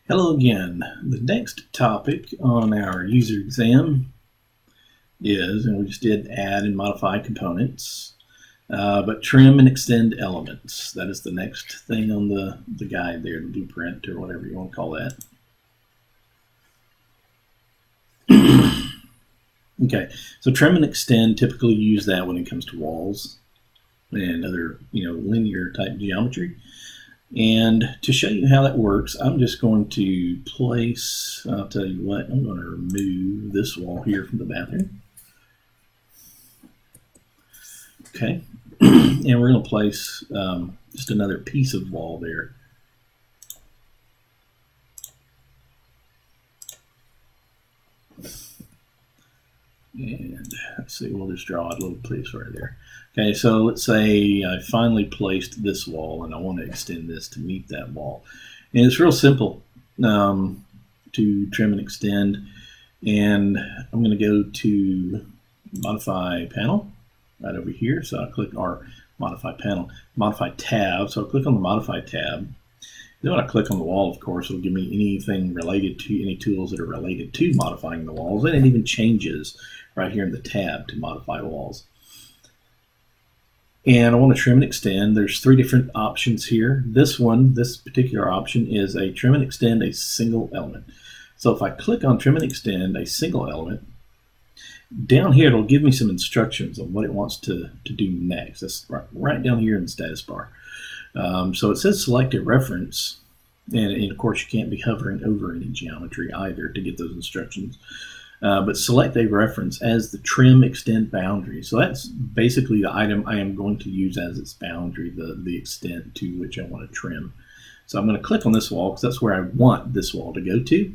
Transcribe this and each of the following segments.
Hello again. The next topic on our user exam is, and we just did add and modify components, but trim and extend elements. That is the next thing on the guide there, the blueprint or whatever you want to call that. Okay, so trim and extend, typically use that when it comes to walls and other linear type geometry. And to show you how that works, I'm just going to place, I'll tell you what, I'm going to remove this wall here from the bathroom. Okay, and we're going to place just another piece of wall there. And let's see, we'll just draw a little piece right there. Okay, so let's say I finally placed this wall and I want to extend this to meet that wall. And it's real simple to trim and extend. And I'm going to go to Modify Panel right over here. So I'll click our Modify Panel, Modify Tab. So I'll click on the Modify tab. Then when I click on the wall, of course, it'll give me anything related to any tools that are related to modifying the walls. And it even changes right here in the tab to modify walls. And I want to trim and extend. There's three different options here. This particular option is a trim and extend a single element. So if I click on trim and extend a single element, down here it'll give me some instructions on what it wants to do next. That's right down here in the status bar. So it says select a reference, and of course you can't be hovering over any geometry either to get those instructions. But select a reference as the trim extent boundary. So that's basically the item I am going to use as its boundary, the extent to which I want to trim. So I'm going to click on this wall because that's where I want this wall to go to.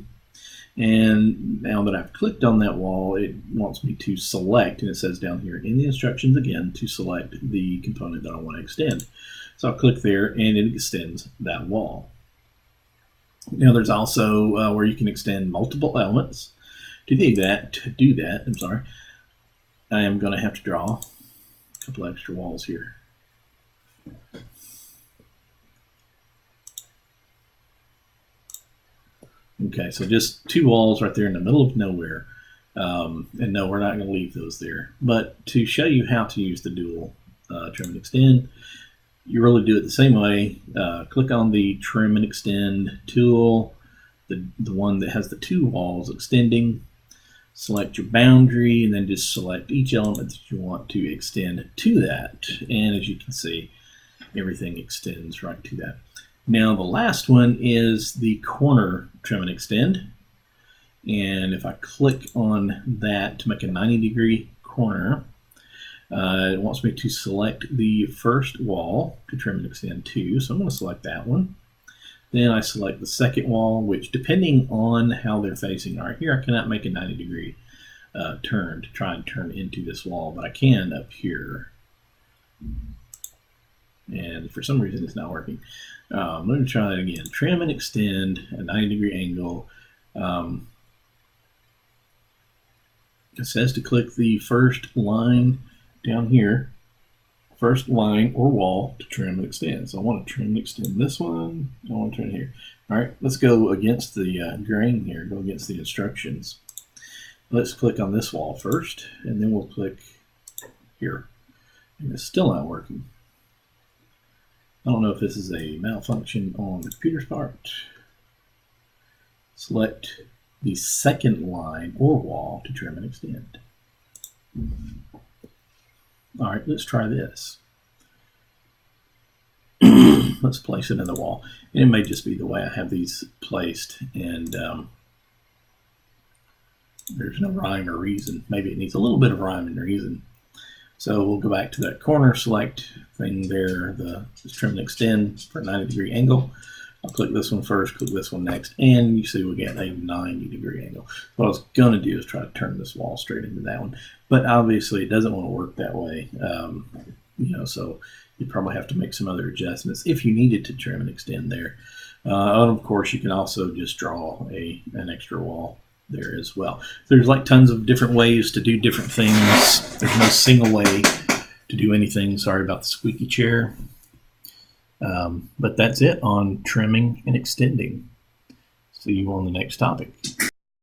And now that I've clicked on that wall, it wants me to select, and it says down here in the instructions again, to select the component that I want to extend. So I'll click there and it extends that wall. Now there's also where you can extend multiple elements. To do that, I'm sorry, I am going to have to draw a couple extra walls here. Okay, so just two walls right there in the middle of nowhere. And no, we're not going to leave those there. But to show you how to use the dual trim and extend, you really do it the same way. Click on the trim and extend tool, the one that has the two walls extending. Select your boundary and then just select each element that you want to extend to that. And as you can see, everything extends right to that. Now the last one is the corner trim and extend. And if I click on that to make a 90-degree corner, it wants me to select the first wall to trim and extend to. So I'm going to select that one. Then I select the second wall, which depending on how they're facing, all right, here I cannot make a 90-degree turn to try and turn into this wall, but I can up here. And for some reason it's not working. I'm going to try that again. Trim and extend a 90-degree angle. It says to click the first line down here, first line or wall to trim and extend. So I want to trim and extend this one. I want to turn here. All right, let's go against the grain here, go against the instructions. Let's click on this wall first, and then we'll click here. And it's still not working. I don't know if this is a malfunction on the computer's part. Select the second line or wall to trim and extend. All right, let's try this. Let's place it in the wall. And it may just be the way I have these placed, and there's no rhyme or reason. Maybe it needs a little bit of rhyme and reason. So we'll go back to that corner select thing there, the trim and extend for a 90-degree angle. I'll click this one first, click this one next, and you see we get a 90-degree angle. What I was going to do is try to turn this wall straight into that one, but obviously it doesn't want to work that way. So you probably have to make some other adjustments if you needed to trim and extend there. And of course, you can also just draw an extra wall there as well. There's like tons of different ways to do different things. There's no single way to do anything. Sorry about the squeaky chair. But that's it on trimming and extending. See you on the next topic.